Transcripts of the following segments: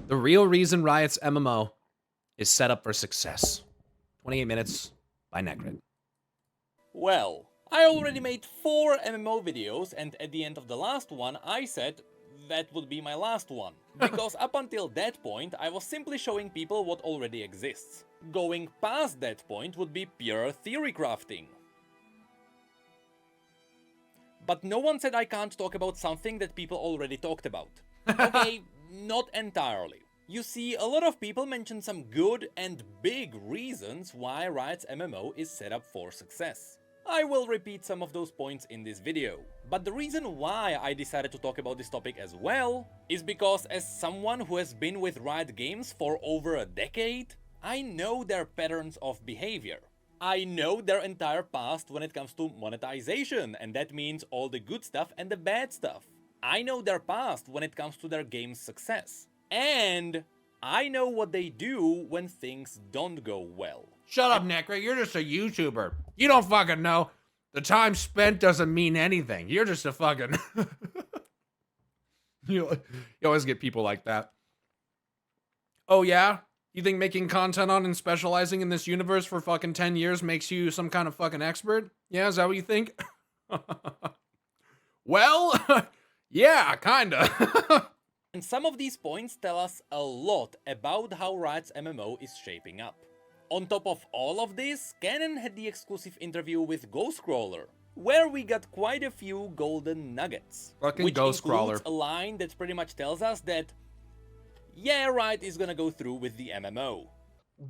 The real reason Riot's MMO is set up for success. 28 minutes by Necrit. Well, I already made 4 MMO videos, and at the end of the last one I said that would be my last one. Because up until that point I was simply showing people what already exists. Going past that point would be pure theory crafting. But no one said I can't talk about something that people already talked about. Okay, not entirely. You see, a lot of people mention some good and big reasons why Riot's MMO is set up for success. I will repeat some of those points in this video. But the reason why I decided to talk about this topic as well is because as someone who has been with Riot Games for over a decade, I know their patterns of behavior. I know their entire past when it comes to monetization, and that means all the good stuff and the bad stuff. I know their past when it comes to their game's success. And I know what they do when things don't go well. Shut up, Necrit. You're just a YouTuber. You don't fucking know. The time spent doesn't mean anything. You're just a fucking... you always get people like that. Oh, yeah? You think making content on and specializing in this universe for fucking 10 years makes you some kind of fucking expert? Yeah, is that what you think? Well, yeah, kinda. And some of these points tell us a lot about how Riot's MMO is shaping up. On top of all of this, Canon had the exclusive interview with Ghostcrawler, where we got quite a few golden nuggets. Fucking which Ghostcrawler. includes a line that pretty much tells us that, yeah, Riot is gonna go through with the MMO.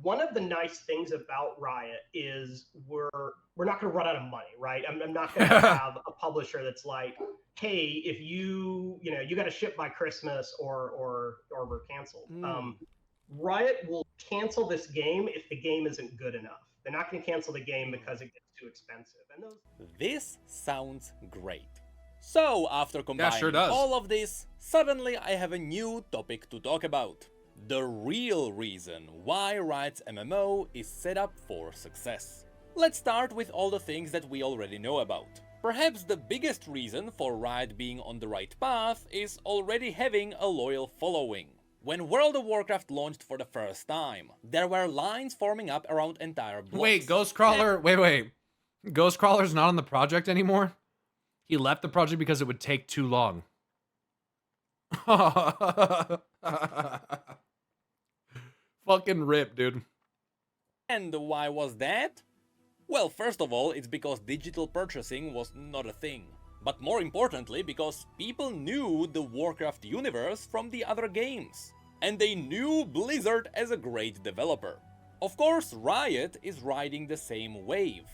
One of the nice things about Riot is we're not going to run out of money, right? I'm not going to have a publisher that's like, hey, if you got to ship by Christmas or we're canceled. Riot will cancel this game if the game isn't good enough. They're not going to cancel the game because it gets too expensive. And This sounds great. So after combining all of this, suddenly I have a new topic to talk about. The real reason why Riot's MMO is set up for success. Let's start with all the things that we already know about. Perhaps the biggest reason for Riot being on the right path is already having a loyal following. When World of Warcraft launched for the first time, there were lines forming up around entire blocks. Wait, Ghostcrawler, wait. Ghostcrawler's not on the project anymore? He left the project because it would take too long. Fucking rip, dude. And why was that? Well, first of all, it's because digital purchasing was not a thing. But more importantly, because people knew the Warcraft universe from the other games. And they knew Blizzard as a great developer. Of course, Riot is riding the same wave.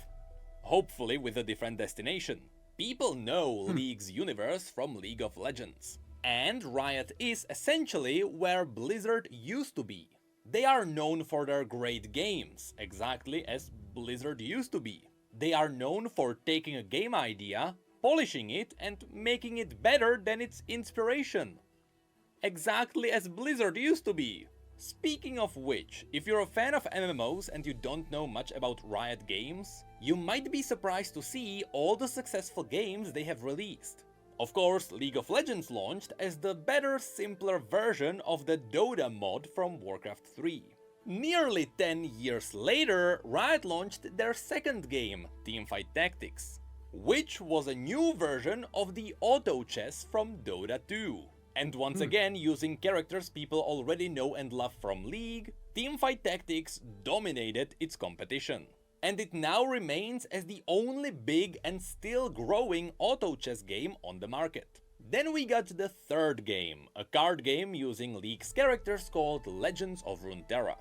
Hopefully with a different destination. People know League's universe from League of Legends. And Riot is essentially where Blizzard used to be. They are known for their great games, exactly as Blizzard used to be. They are known for taking a game idea, polishing it, and making it better than its inspiration. Exactly as Blizzard used to be. Speaking of which, if you're a fan of MMOs and you don't know much about Riot Games, you might be surprised to see all the successful games they have released. Of course, League of Legends launched as the better, simpler version of the Dota mod from Warcraft 3. Nearly 10 years later, Riot launched their second game, Teamfight Tactics, which was a new version of the auto chess from Dota 2. And once again, using characters people already know and love from League, Teamfight Tactics dominated its competition. And it now remains as the only big and still growing auto chess game on the market. Then we got the third game, a card game using League's characters called Legends of Runeterra.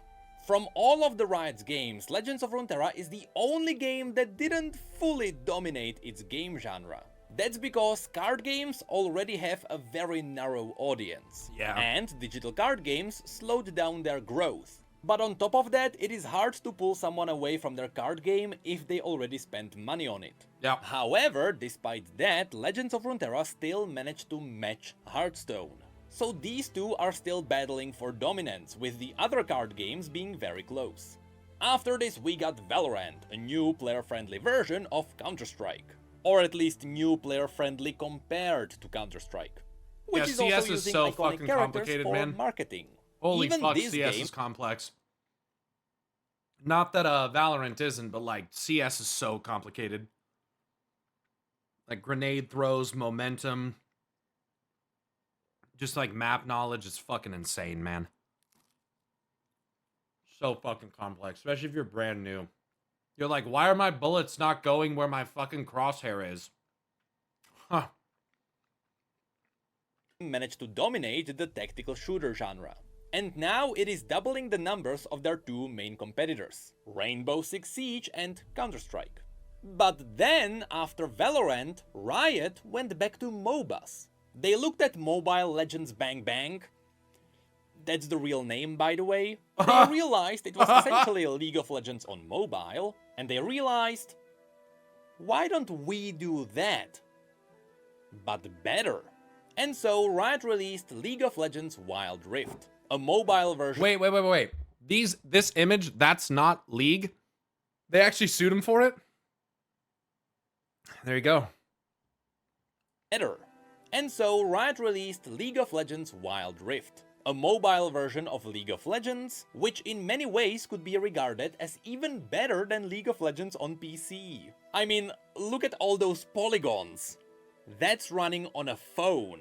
From all of the Riot's games, Legends of Runeterra is the only game that didn't fully dominate its game genre. That's because card games already have a very narrow audience. And digital card games slowed down their growth. But on top of that, it is hard to pull someone away from their card game if they already spent money on it. However, despite that, Legends of Runeterra still managed to match Hearthstone. So these two are still battling for dominance, with the other card games being very close. After this we got Valorant, a new player-friendly version of Counter-Strike. Or at least new player-friendly compared to Counter-Strike. Which is also using iconic characters for marketing. Holy Even fuck, this CS game is complex. Not that Valorant isn't, but like CS is so complicated. Like grenade throws, momentum, just like map knowledge is fucking insane, man. So fucking complex, especially if you're brand new. You're like, why are my bullets not going where my fucking crosshair is? Huh. managed to dominate the tactical shooter genre. And now it is doubling the numbers of their two main competitors, Rainbow Six Siege and Counter-Strike. But then, after Valorant, Riot went back to MOBAs. They looked at Mobile Legends Bang Bang. That's the real name, by the way. They realized it was essentially League of Legends on mobile, and they realized, why don't we do that? But better. And so Riot released League of Legends Wild Rift, a mobile version. Wait. This image, that's not League? They actually sued him for it? There you go. Better. And so Riot released League of Legends Wild Rift, a mobile version of League of Legends, which in many ways could be regarded as even better than League of Legends on PC. I mean, look at all those polygons. That's running on a phone.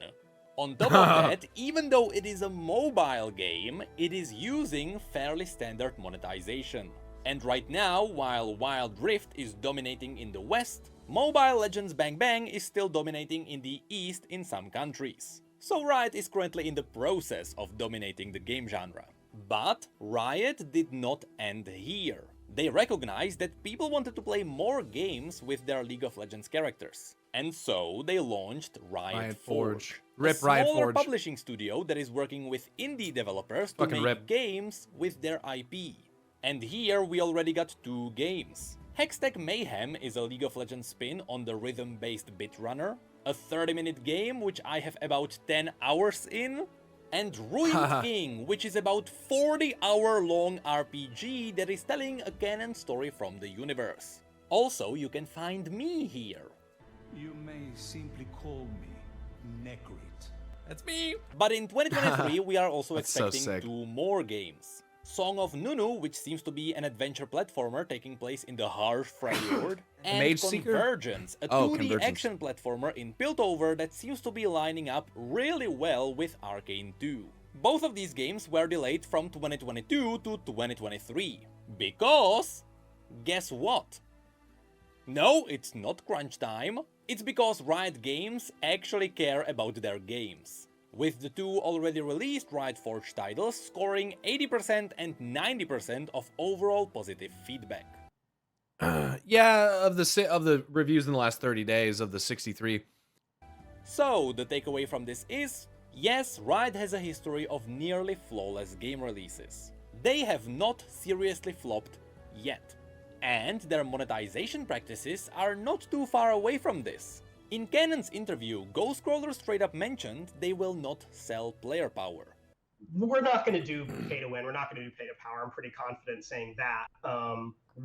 On top of that, even though it is a mobile game, it is using fairly standard monetization. And right now, while Wild Rift is dominating in the West, Mobile Legends Bang Bang is still dominating in the East in some countries. So Riot is currently in the process of dominating the game genre. But Riot did not end here. They recognized that people wanted to play more games with their League of Legends characters. And so they launched Riot Forge. Rip a Riot smaller Forge. publishing studio that is working with indie developers to Fucking make rip. games with their IP. And here we already got two games. Hextech Mayhem is a League of Legends spin on the rhythm-based Bitrunner, a 30-minute game which I have about 10 hours in, and Ruined King, which is about 40-hour-long RPG that is telling a canon story from the universe. Also, you can find me here. You may simply call me Necrit. That's me. But in 2023, we are also That's so expecting sick. 2 more games. Song of Nunu, which seems to be an adventure platformer taking place in the harsh Freljord, and Mage Seeker? Convergence, a 2D Convergence. action platformer in Piltover that seems to be lining up really well with Arcane 2. Both of these games were delayed from 2022 to 2023. Because... guess what? No, it's not crunch time. It's because Riot Games actually care about their games, with the 2 already released Riot Forge titles scoring 80% and 90% of overall positive feedback. Yeah, of the reviews in the last 30 days of the 63. So, the takeaway from this is, yes, Riot has a history of nearly flawless game releases. They have not seriously flopped yet. And their monetization practices are not too far away from this. In Canon's interview, Ghostcrawler straight up mentioned they will not sell player power. We're not going to do pay to win. We're not going to do pay to power. I'm pretty confident saying that.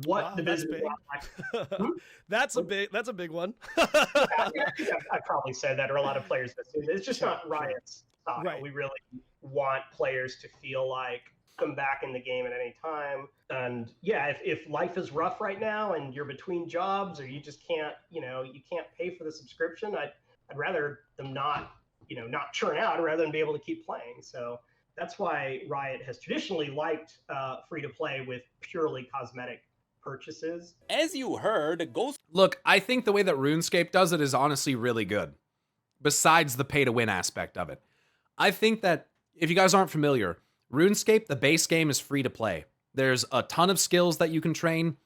What Wow, the that's business big. That's a big one. I probably said that, or a lot of players assume it's just not Sure. Riot's style. Right. We really want players to feel like come back in the game at any time. And yeah, if life is rough right now and you're between jobs or you just can't, you can't pay for the subscription, I'd rather them not churn out rather than be able to keep playing. So that's why Riot has traditionally liked free to play with purely cosmetic purchases. As you heard, Look, I think the way that RuneScape does it is honestly really good. Besides the pay to win aspect of it. I think that if you guys aren't familiar, RuneScape, the base game, is free to play. There's a ton of skills that you can train,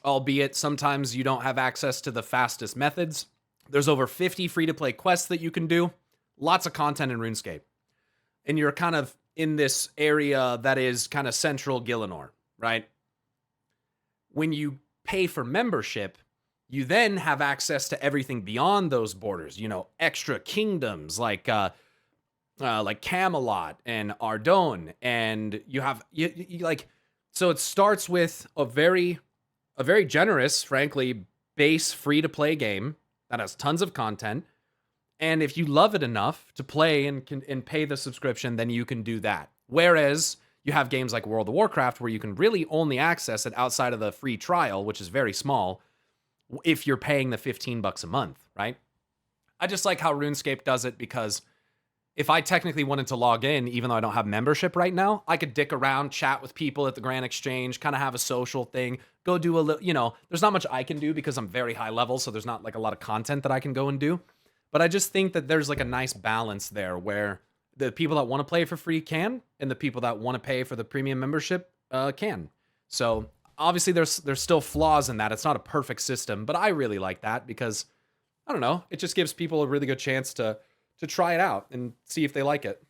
albeit sometimes you don't have access to the fastest methods. There's over 50 free to play quests that you can do. Lots of content in RuneScape. And you're kind of in this area that is kind of central Gielinor, right? When you pay for membership, you then have access to everything beyond those borders. Extra kingdoms like Camelot and Ardougne, and you have so it starts with a very generous, frankly, base free to play game that has tons of content, and if you love it enough to play and pay the subscription, then you can do that. Whereas you have games like World of Warcraft where you can really only access it outside of the free trial, which is very small, if you're paying the $15 a month, right? I just like how RuneScape does it because if I technically wanted to log in, even though I don't have membership right now, I could dick around, chat with people at the Grand Exchange, kind of have a social thing, go do a little, you know, there's not much I can do because I'm very high level, so there's not like a lot of content that I can go and do. But I just think that there's like a nice balance there where the people that want to play for free can, and the people that want to pay for the premium membership can. So obviously there's still flaws in that. It's not a perfect system, but I really like that because, I don't know, it just gives people a really good chance to try it out and see if they like it.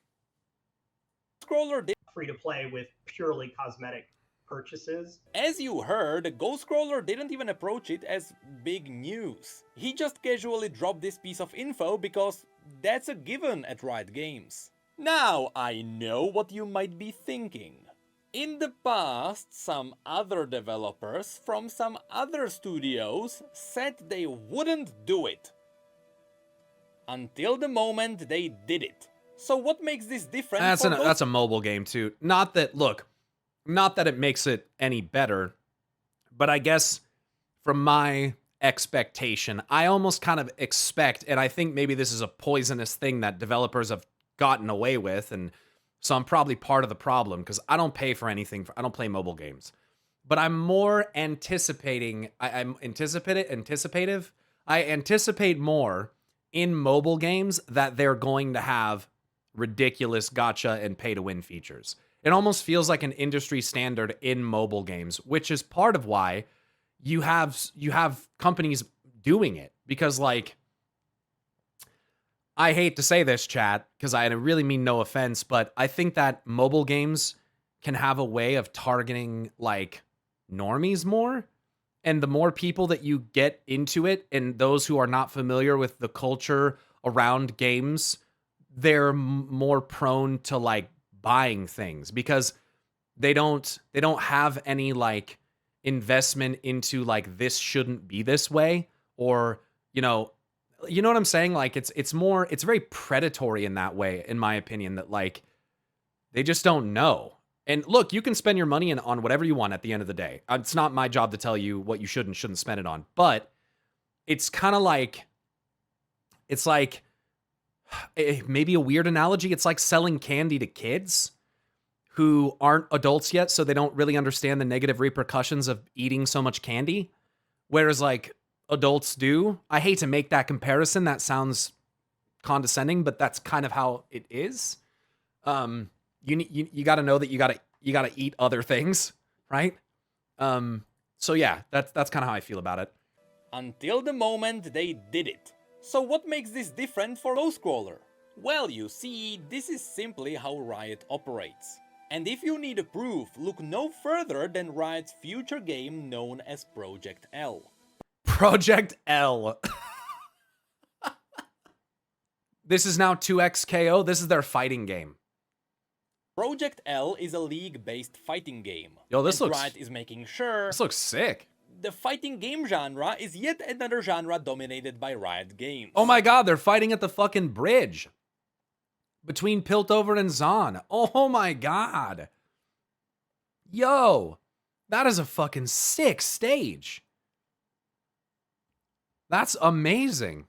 Scroller did. Free to play with purely cosmetic purchases. As you heard, Ghostcrawler didn't even approach it as big news. He just casually dropped this piece of info because that's a given at Riot Games. Now, I know what you might be thinking. In the past, some other developers from some other studios said they wouldn't do it. Until the moment they did it. So what makes this different? That's a mobile game too. Not that it makes it any better, but I guess from my expectation, I almost kind of expect, and I think maybe this is a poisonous thing that developers have gotten away with, and so I'm probably part of the problem because I don't pay for anything. I don't play mobile games, but I'm more anticipating. I'm anticipative. I anticipate more in mobile games that they're going to have ridiculous gacha and pay to win features. It almost feels like an industry standard in mobile games, which is part of why you have companies doing it. Because, like, I hate to say this, chat, because I really mean no offense, but I think that mobile games can have a way of targeting, like, normies more. And the more people that you get into it, and those who are not familiar with the culture around games, they're more prone to, like, buying things because they don't have any, like, investment into, like, this shouldn't be this way, or, you know what I'm saying? Like, it's very predatory in that way, in my opinion, that, like, they just don't know. And look, you can spend your money on whatever you want at the end of the day. It's not my job to tell you what you should and shouldn't spend it on. But it's kind of like, it's like, maybe a weird analogy. It's like selling candy to kids who aren't adults yet, so they don't really understand the negative repercussions of eating so much candy. Whereas, like, adults do. I hate to make that comparison. That condescending, but that's kind of how it is. You got to know that you got to eat other things, right? So yeah, that's kind of how I feel about it. Until the moment they did it. So what makes this different for Ghostcrawler? Well, you see, this is simply how Riot operates. And if you need a proof, look no further than Riot's future game known as Project L. Project L. This is now 2XKO. This is their fighting game. Project L is a league-based fighting game. Yo, this looks... Riot is making sure... This looks sick. The fighting game genre is yet another genre dominated by Riot Games. Oh my god, they're fighting at the fucking bridge. Between Piltover and Zon. Oh my god. Yo, that is a fucking sick stage. That's amazing.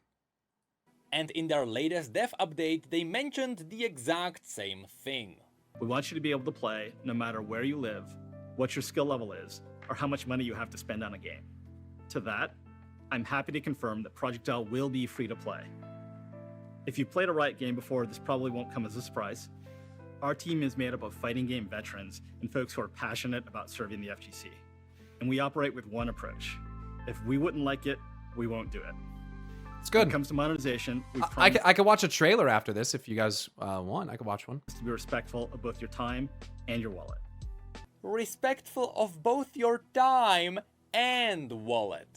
And in their latest dev update, they mentioned the exact same thing. We want you to be able to play no matter where you live, what your skill level is, or how much money you have to spend on a game. To that, I'm happy to confirm that Project L will be free to play. If you've played a Riot game before, this probably won't come as a surprise. Our team is made up of fighting game veterans and folks who are passionate about serving the FGC. And we operate with one approach. If we wouldn't like it, we won't do it. It's good. When it comes to monetization, I could watch a trailer after this if you guys want. I could watch one. To be respectful of both your time and your wallet. Respectful of both your time and wallet.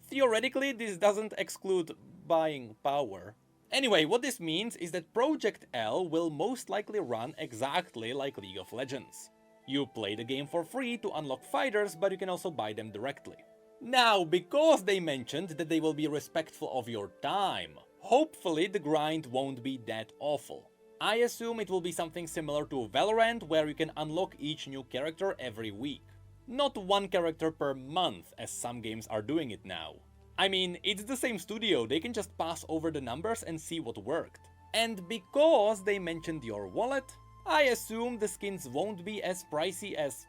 Theoretically, this doesn't exclude buying power. Anyway, what this means is that Project L will most likely run exactly like League of Legends. You play the game for free to unlock fighters, but you can also buy them directly. Now, because they mentioned that they will be respectful of your time, hopefully the grind won't be that awful. I assume it will be something similar to Valorant, where you can unlock each new character every week. Not one character per month, as some games are doing it now. I mean, it's the same studio, they can just pass over the numbers and see what worked. And because they mentioned your wallet, I assume the skins won't be as pricey as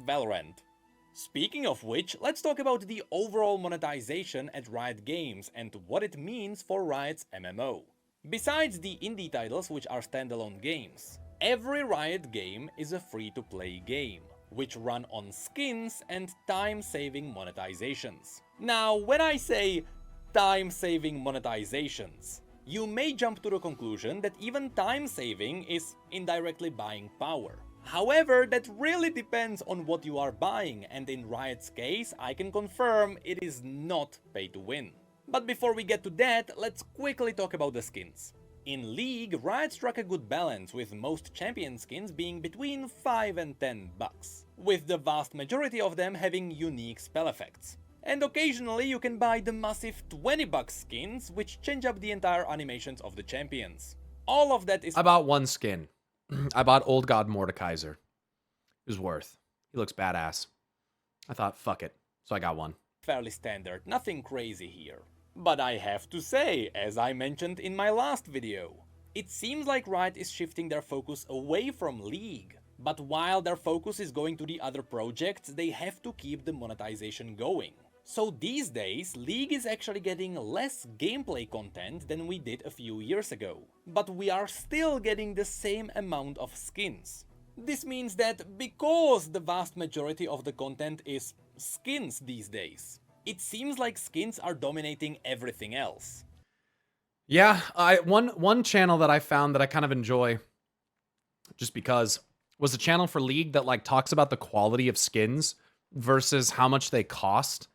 Valorant. Speaking of which, let's talk about the overall monetization at Riot Games and what it means for Riot's MMO. Besides the indie titles, which are standalone games, every Riot game is a free-to-play game, which run on skins and time-saving monetizations. Now, when I say time-saving monetizations, you may jump to the conclusion that even time-saving is indirectly buying power. However, that really depends on what you are buying, and in Riot's case, I can confirm it is not pay to win. But before we get to that, let's quickly talk about the skins. In League, Riot struck a good balance, with most champion skins being between 5 and 10 bucks, with the vast majority of them having unique spell effects. And occasionally you can buy the massive 20 bucks skins, which change up the entire animations of the champions. All of that is— I bought one skin. I bought Old God Mordekaiser. It was worth. He looks badass. I thought, fuck it. So I got one. fairly standard, nothing crazy here. But I have to say, as I mentioned in my last video, it seems like Riot is shifting their focus away from League. But while their focus is going to the other projects, they have to keep the monetization going. So these days, League is actually getting less gameplay content than we did a few years ago. But we are still getting the same amount of skins. This means that because the vast majority of the content is skins these days, it seems like skins are dominating everything else. Yeah, one channel that I found that I kind of enjoy, just because, was a channel for League that like talks about the quality of skins versus how much they cost.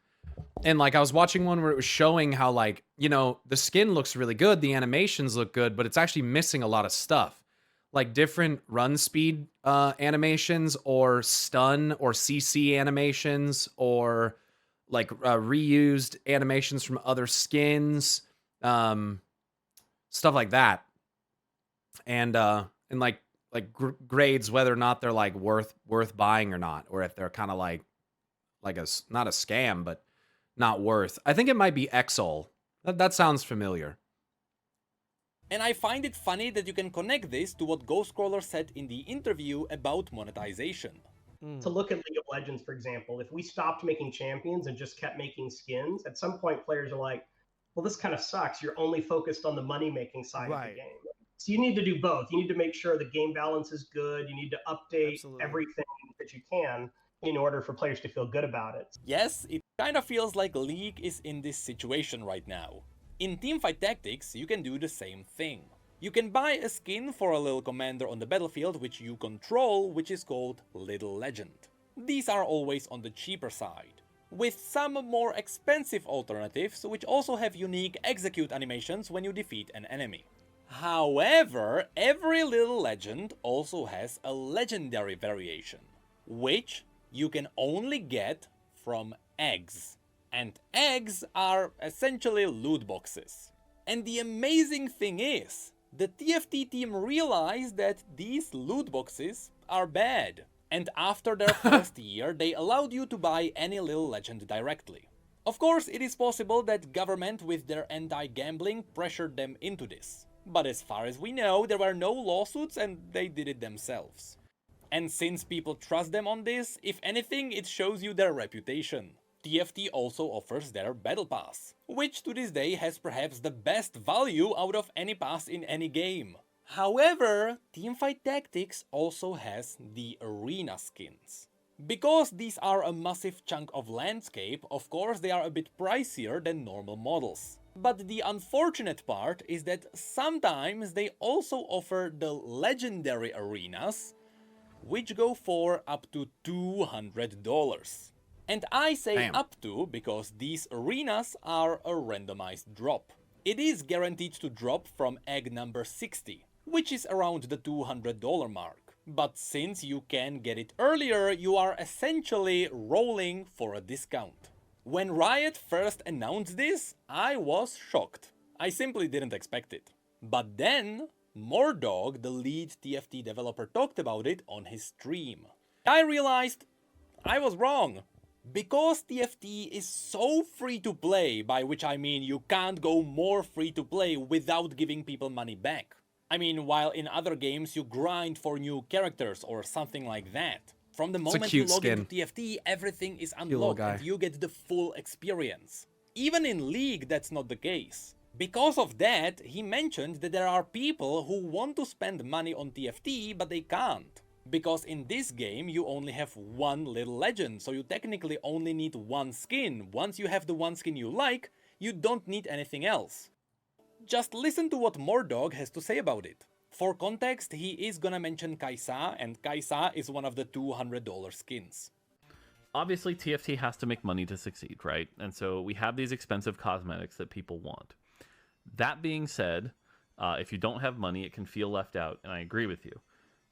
And like I was watching one where it was showing how like, you know, the skin looks really good, the animations look good, but it's actually missing a lot of stuff. Like different run speed animations, or stun or CC animations, or like reused animations from other skins, stuff like that. And like grades whether or not they're like worth buying or not, or if they're kind of like a, not a scam, but not worth. I think it might be Exol. That sounds familiar. And I find it funny that you can connect this to what Ghostcrawler said in the interview about monetization. To look at League of Legends, for example, if we stopped making champions and just kept making skins, at some point players are like, well, this kind of sucks. You're only focused on the money-making side of the game. So you need to do both. You need to make sure the game balance is good. You need to update everything that you can in order for players to feel good about it. Yes, it kind of feels like League is in this situation right now. In Teamfight Tactics, you can do the same thing. You can buy a skin for a little commander on the battlefield which you control, which is called Little Legend. These are always on the cheaper side, with some more expensive alternatives which also have unique execute animations when you defeat an enemy. However, every Little Legend also has a legendary variation, which you can only get from eggs. And eggs are essentially loot boxes. And the amazing thing is, the TFT team realized that these loot boxes are bad. And after their first year, they allowed you to buy any Little Legend directly. Of course, it is possible that government with their anti-gambling pressured them into this. But as far as we know, there were no lawsuits and they did it themselves. And since people trust them on this, if anything, it shows you their reputation. TFT also offers their Battle Pass, which to this day has perhaps the best value out of any pass in any game. However, Teamfight Tactics also has the Arena skins. Because these are a massive chunk of landscape, of course they are a bit pricier than normal models. But the unfortunate part is that sometimes they also offer the legendary arenas, which go for up to $200. And I say Damn. up to because these arenas are a randomized drop. It is guaranteed to drop from egg number 60, which is around the $200 mark. But since you can get it earlier, you are essentially rolling for a discount. When Riot first announced this, I was shocked. I simply didn't expect it. But then, Mordog, the lead TFT developer, talked about it on his stream. I realized I was wrong. Because TFT is so free to play, by which I mean you can't go more free to play without giving people money back. I mean, while in other games you grind for new characters or something like that. From the moment you log into TFT, everything is unlocked and you get the full experience. Even in League, that's not the case. Because of that, he mentioned that there are people who want to spend money on TFT, but they can't. Because in this game, you only have one little legend, so you technically only need one skin. Once you have the one skin you like, you don't need anything else. Just listen to what Mordog has to say about it. For context, he is gonna mention Kai'Sa, and Kai'Sa is one of the $200 skins. Obviously, TFT has to make money to succeed, right? And so we have these expensive cosmetics that people want. That being said, if you don't have money, it can feel left out, and I agree with you.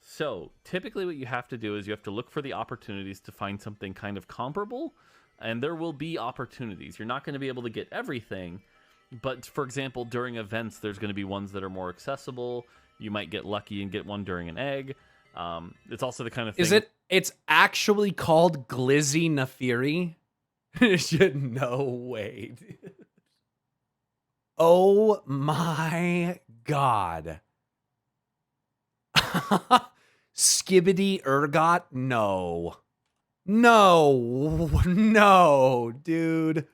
So typically what you have to do is you have to look for the opportunities to find something kind of comparable, and there will be opportunities. You're not going to be able to get everything, but for example, during events, there's going to be ones that are more accessible. You might get lucky and get one during an egg. It's also the kind of thing... It's actually called Glizzy Nefiri? No way, dude. Oh my god. Skibbity Ergot? No. No, dude.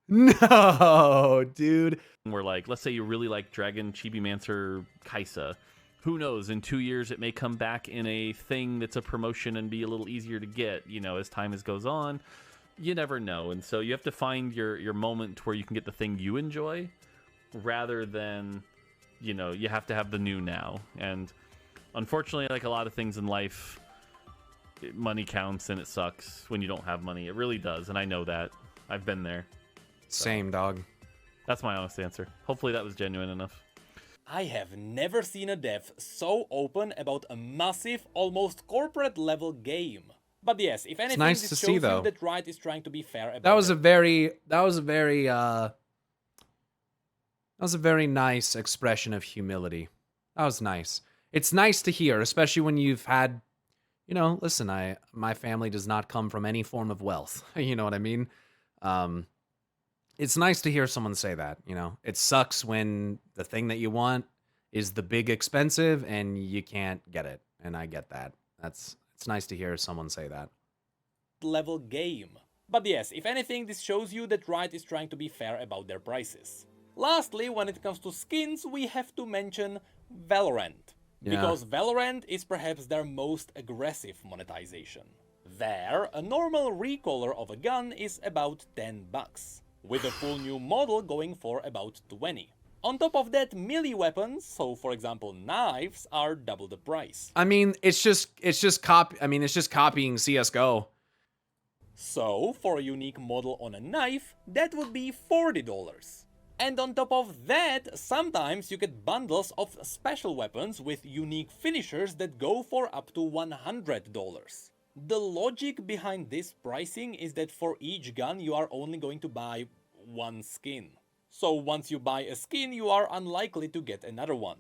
No, dude. Where, like, let's say you really like Dragon Chibimancer Kai'Sa. Who knows, in 2 years it may come back in a thing that's a promotion and be a little easier to get, you know, as time goes on. You never know. And so you have to find your moment where you can get the thing you enjoy, rather than, you know, you have to have the new now. And unfortunately, like a lot of things in life, money counts and it sucks when you don't have money. It really does, and I know that. I've been there. Same, dog. That's my honest answer. Hopefully that was genuine enough. I have never seen a dev so open about a massive, almost corporate level game. But yes, if anything, nice this to shows see, you though. that Riot is trying to be fair about That was it. a very nice expression of humility. That was nice. It's nice to hear, especially when you've had, you know, listen, my family does not come from any form of wealth. You know what I mean? It's nice to hear someone say that, you know. It sucks when the thing that you want is the big expensive and you can't get it. And I get that. It's nice to hear someone say that. Level game. But yes, if anything, this shows you that Riot is trying to be fair about their prices. Lastly, when it comes to skins, we have to mention Valorant. Yeah. Because Valorant is perhaps their most aggressive monetization. There, a normal recolor of a gun is about $10, with a full new model going for about 20. On top of that, melee weapons, so for example knives, are double the price. I mean, it's just copying CS:GO. So, for a unique model on a knife, that would be $40. And on top of that, sometimes you get bundles of special weapons with unique finishers that go for up to $100. The logic behind this pricing is that for each gun you are only going to buy one skin. So once you buy a skin, you are unlikely to get another one.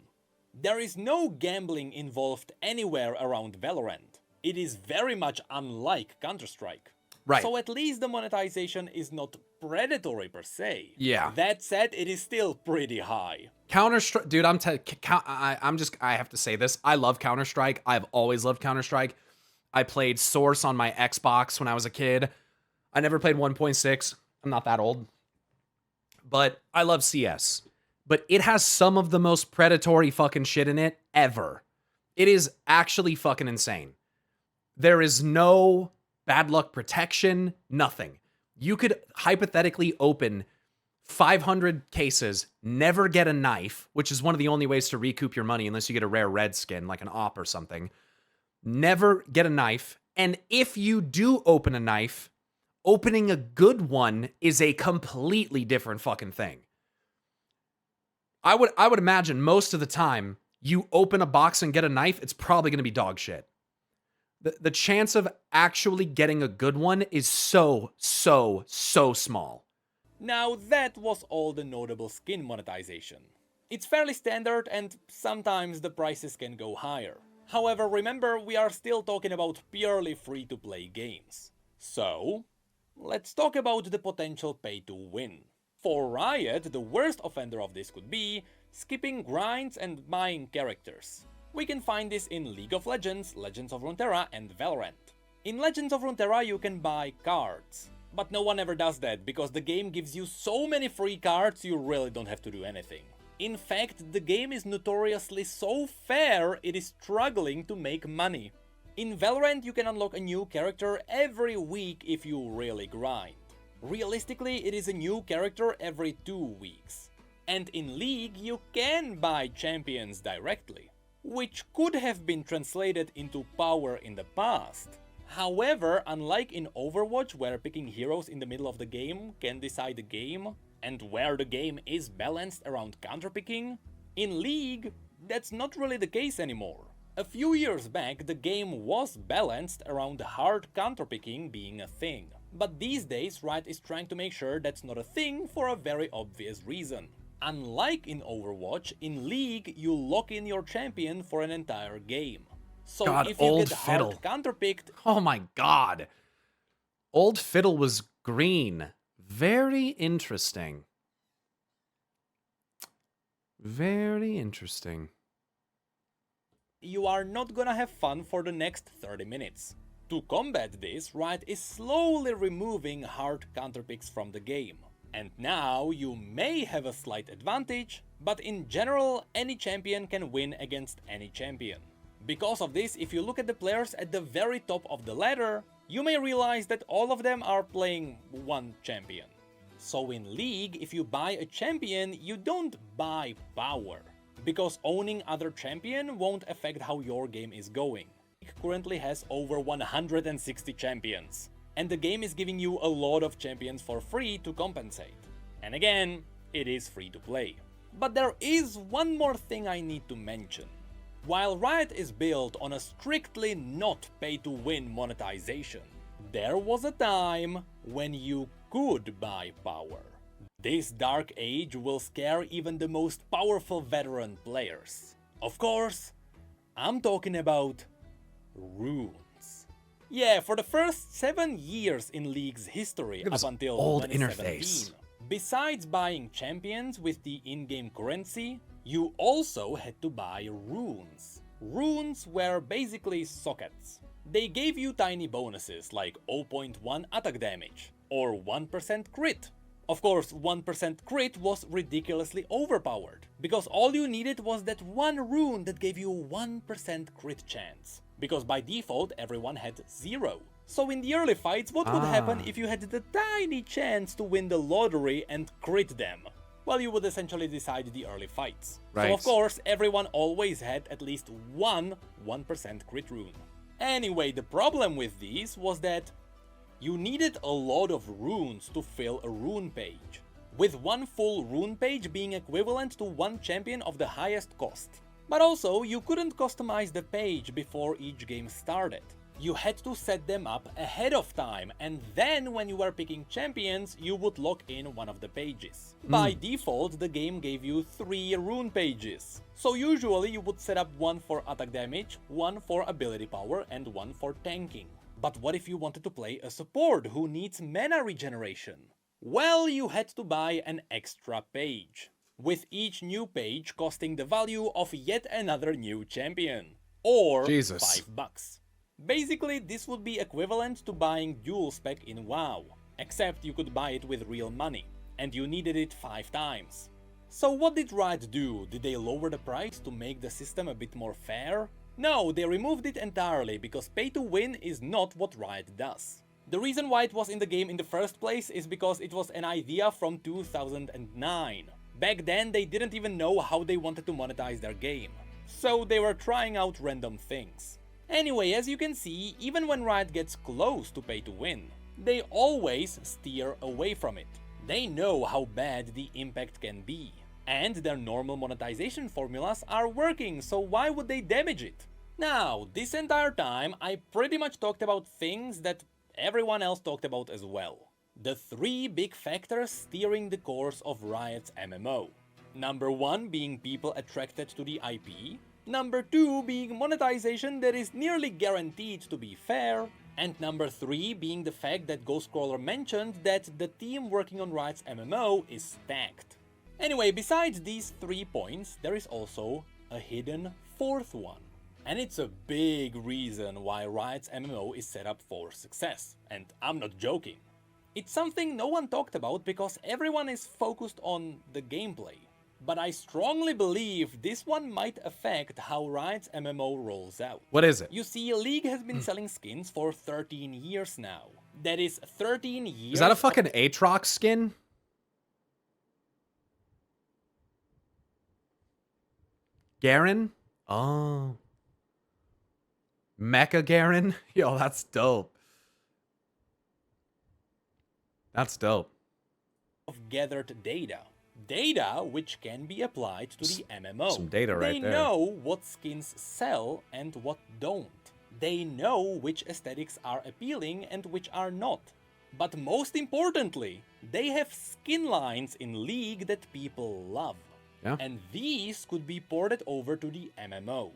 There is no gambling involved anywhere around Valorant. It is very much unlike Counter-Strike. Right. So at least the monetization is not predatory per se. Yeah. That said, it is still pretty high. Counter-Strike, dude, I have to say this. I love Counter-Strike. I've always loved Counter-Strike. I played Source on my Xbox when I was a kid. I never played 1.6. I'm not that old. But I love CS. But it has some of the most predatory fucking shit in it ever. It is actually fucking insane. There is no bad luck protection, nothing. You could hypothetically open 500 cases, never get a knife, which is one of the only ways to recoup your money unless you get a rare red skin, like an op or something. Never get a knife. And if you do open a knife, opening a good one is a completely different fucking thing. I would imagine most of the time you open a box and get a knife, it's probably going to be dog shit. The chance of actually getting a good one is so small. Now that was all the notable skin monetization. It's fairly standard and sometimes the prices can go higher. However, remember, we are still talking about purely free-to-play games. So, let's talk about the potential pay-to-win. For Riot, the worst offender of this could be skipping grinds and buying characters. We can find this in League of Legends, Legends of Runeterra, and Valorant. In Legends of Runeterra you can buy cards, but no one ever does that because the game gives you so many free cards you really don't have to do anything. In fact, the game is notoriously so fair it is struggling to make money. In Valorant you can unlock a new character every week if you really grind. Realistically, it is a new character every 2 weeks. And in League you can buy champions directly, which could have been translated into power in the past. However, unlike in Overwatch, where picking heroes in the middle of the game can decide the game, and where the game is balanced around counterpicking, in League, that's not really the case anymore. A few years back, the game was balanced around hard counterpicking being a thing. But these days, Riot is trying to make sure that's not a thing for a very obvious reason. Unlike in Overwatch, in League, you lock in your champion for an entire game. So God, if you old get Fiddle. hard counterpicked, Oh my god. Old Fiddle was green. Very interesting. Very interesting. you are not gonna have fun for the next 30 minutes. To combat this, Riot is slowly removing hard counterpicks from the game. And now you may have a slight advantage, but in general any champion can win against any champion. Because of this, if you look at the players at the very top of the ladder, you may realize that all of them are playing one champion. So in League, if you buy a champion, you don't buy power, because owning other champion won't affect how your game is going. League currently has over 160 champions, and the game is giving you a lot of champions for free to compensate. And again, it is free to play. But there is one more thing I need to mention. While Riot is built on a strictly not pay-to-win monetization, there was a time when you could buy power. This dark age will scare even the most powerful veteran players. Of course, I'm talking about runes. Yeah, for the first 7 years in League's history up until old 2017, interface. besides buying champions with the in-game currency, you also had to buy runes. Runes were basically sockets. They gave you tiny bonuses like 0.1 attack damage or 1% crit. Of course, 1% crit was ridiculously overpowered, because all you needed was that one rune that gave you 1% crit chance, because by default everyone had 0. So in the early fights, what would happen if you had the tiny chance to win the lottery and crit them? Well, you would essentially decide the early fights. Right. So of course, everyone always had at least one 1% crit rune. Anyway, the problem with these was that you needed a lot of runes to fill a rune page, with one full rune page being equivalent to one champion of the highest cost. But also, you couldn't customize the page before each game started. You had to set them up ahead of time, and then when you were picking champions, you would lock in one of the pages. By default, the game gave you 3 rune pages. So usually you would set up one for attack damage, one for ability power, and one for tanking. But what if you wanted to play a support who needs mana regeneration? Well, you had to buy an extra page, with each new page costing the value of yet another new champion, or Jesus. $5. Basically, this would be equivalent to buying dual spec in WoW, except you could buy it with real money, and you needed it 5 times. So what did Riot do? Did they lower the price to make the system a bit more fair? No, they removed it entirely, because pay to win is not what Riot does. The reason why it was in the game in the first place is because it was an idea from 2009. Back then, they didn't even know how they wanted to monetize their game, so they were trying out random things. Anyway, as you can see, even when Riot gets close to pay to win, they always steer away from it. They know how bad the impact can be, and their normal monetization formulas are working, so why would they damage it? Now, this entire time, I pretty much talked about things that everyone else talked about as well. The 3 big factors steering the course of Riot's MMO. Number 1 being people attracted to the IP, number 2 being monetization that is nearly guaranteed to be fair, and number 3 being the fact that Ghostcrawler mentioned that the team working on Riot's MMO is stacked. Anyway, besides these 3 points, there is also a hidden 4th one. And it's a big reason why Riot's MMO is set up for success, and I'm not joking. It's something no one talked about because everyone is focused on the gameplay. But I strongly believe this one might affect how Riot's MMO rolls out. What is it? You see, League has been selling skins for 13 years now. That is 13 years. Is that a fucking Aatrox skin? Garen? Oh. Mecha Garen? Yo, that's dope. That's dope. Of gathered data. Data which can be applied to the MMO. Some data right there. They know what skins sell and what don't. They know which aesthetics are appealing and which are not. But most importantly, they have skin lines in League that people love. Yeah. And these could be ported over to the MMO.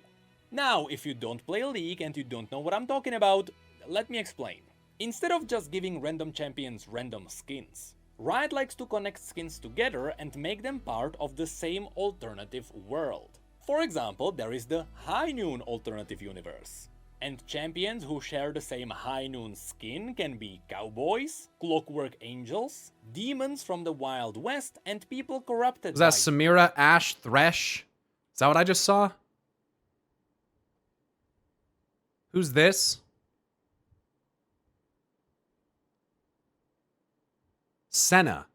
Now, if you don't play League and you don't know what I'm talking about, let me explain. Instead of just giving random champions random skins, Riot likes to connect skins together and make them part of the same alternative world. For example, there is the High Noon alternative universe. And champions who share the same High Noon skin can be cowboys, clockwork angels, demons from the Wild West, and people corrupted Was that by... Samira, Ashe, Thresh? Is that what I just saw? Who's this? Senna.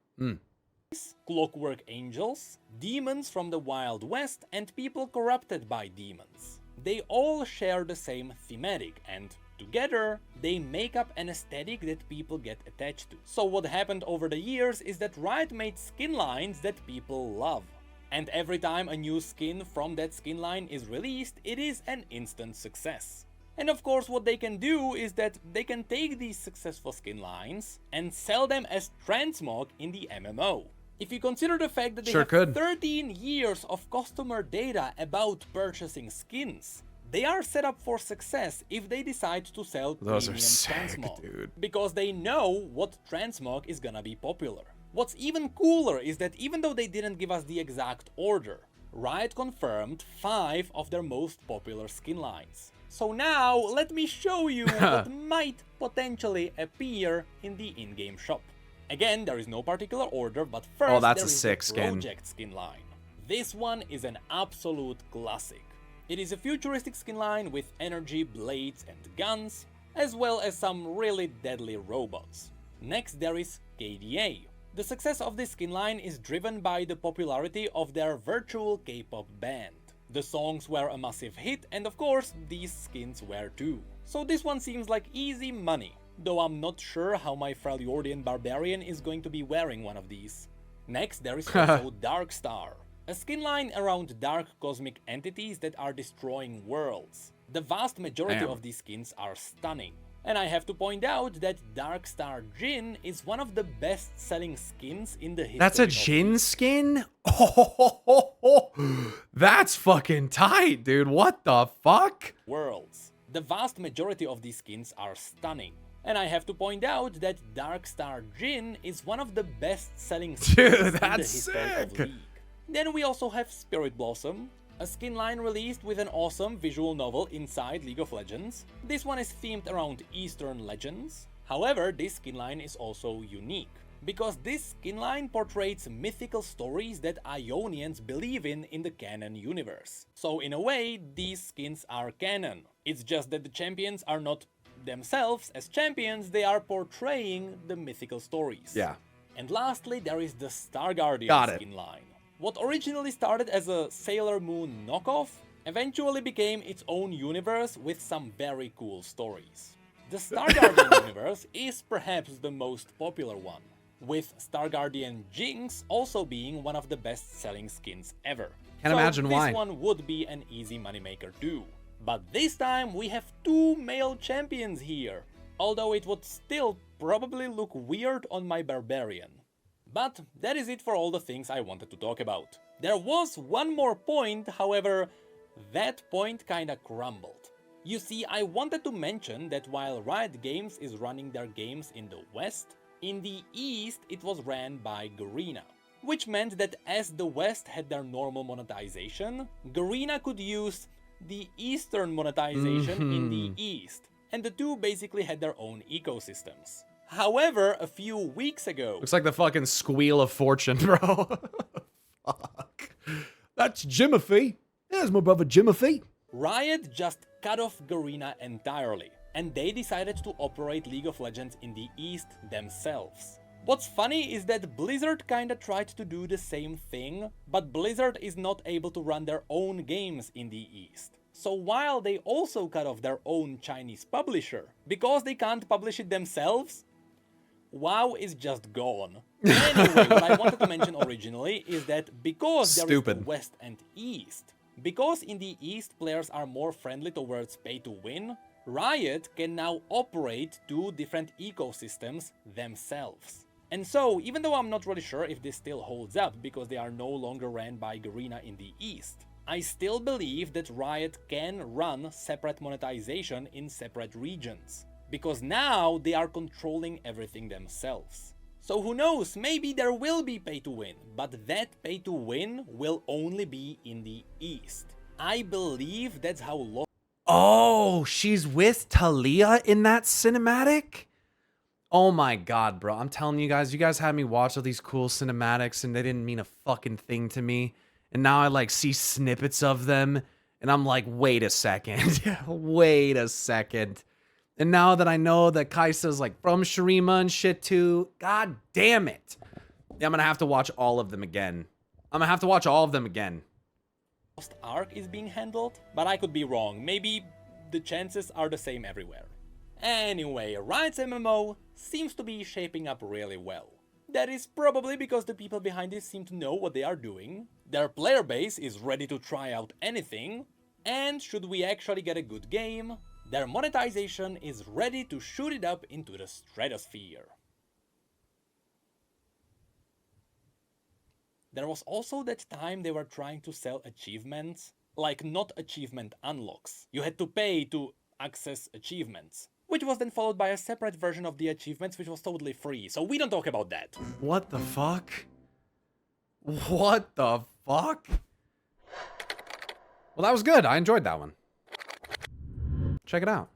Clockwork angels, demons from the Wild West, and people corrupted by demons. They all share the same thematic, and together they make up an aesthetic that people get attached to. So what happened over the years is that Riot made skin lines that people love. And every time a new skin from that skin line is released, it is an instant success. And of course what they can do is that they can take these successful skin lines and sell them as transmog in the MMO. If you consider the fact that they have 13 years of customer data about purchasing skins, they are set up for success if they decide to sell premium transmog. Dude. Because they know what transmog is gonna be popular. What's even cooler is that even though they didn't give us the exact order, Riot confirmed 5 of their most popular skin lines. So now, let me show you what might potentially appear in the in-game shop. Again, there is no particular order, but first that's there a is sick the skin. Project skin line. This one is an absolute classic. It is a futuristic skin line with energy, blades and guns, as well as some really deadly robots. Next there is KDA. The success of this skin line is driven by the popularity of their virtual K-pop band. The songs were a massive hit, and of course, these skins were too. So this one seems like easy money, though I'm not sure how my Freljordian Barbarian is going to be wearing one of these. Next, there is also Darkstar, a skin line around dark cosmic entities that are destroying worlds. The vast majority of these skins are stunning. And I have to point out that Darkstar Jhin is one of the best-selling skins in the history. That's a Jhin skin? Oh, that's fucking tight, dude. What the fuck? Worlds. The vast majority of these skins are stunning. And I have to point out that Darkstar Jhin is one of the best-selling skins in the history of League. Then we also have Spirit Blossom, a skin line released with an awesome visual novel inside League of Legends. This one is themed around Eastern legends. However, this skin line is also unique, because this skin line portrays mythical stories that Ionians believe in the canon universe. So in a way, these skins are canon. It's just that the champions are not themselves as champions, they are portraying the mythical stories. Yeah. And lastly, there is the Star Guardian skin line. What originally started as a Sailor Moon knockoff eventually became its own universe with some very cool stories. The Star Guardian universe is perhaps the most popular one, with Star Guardian Jinx also being one of the best-selling skins ever. Can't imagine why. This one would be an easy moneymaker too. But this time we have 2 male champions here, although it would still probably look weird on my Barbarian. But that is it for all the things I wanted to talk about. There was one more point, however, that point kinda crumbled. You see, I wanted to mention that while Riot Games is running their games in the West, in the East it was ran by Garena. Which meant that as the West had their normal monetization, Garena could use the Eastern monetization in the East, and the two basically had their own ecosystems. However, a few weeks ago... Looks like the fucking squeal of fortune, bro. Fuck. That's Jimothy. There's my brother Jimothy. Riot just cut off Garena entirely, and they decided to operate League of Legends in the East themselves. What's funny is that Blizzard kinda tried to do the same thing, but Blizzard is not able to run their own games in the East. So while they also cut off their own Chinese publisher, because they can't publish it themselves, WoW is just gone. Anyway, what I wanted to mention originally is that because there is the West and East, because in the East players are more friendly towards pay to win, Riot can now operate two different ecosystems themselves. And so, even though I'm not really sure if this still holds up because they are no longer ran by Garena in the East, I still believe that Riot can run separate monetization in separate regions. Because now they are controlling everything themselves. So who knows, maybe there will be pay to win, but that pay to win will only be in the East. I believe that's how Oh, she's with Talia in that cinematic? Oh my god, bro. I'm telling you guys had me watch all these cool cinematics and they didn't mean a fucking thing to me. And now I like see snippets of them and I'm like, wait a second. Wait a second. And now that I know that Kaisa's like from Shurima and shit too, god damn it. Yeah, I'm gonna have to watch all of them again. I'm gonna have to watch all of them again. Lost Ark is being handled, but I could be wrong. Maybe the chances are the same everywhere. Anyway, Riot's MMO seems to be shaping up really well. That is probably because the people behind it seem to know what they are doing, their player base is ready to try out anything, and should we actually get a good game, their monetization is ready to shoot it up into the stratosphere. There was also that time they were trying to sell achievements, like not achievement unlocks. You had to pay to access achievements, which was then followed by a separate version of the achievements which was totally free, so we don't talk about that. What the fuck? What the fuck? Well, that was good. I enjoyed that one. Check it out.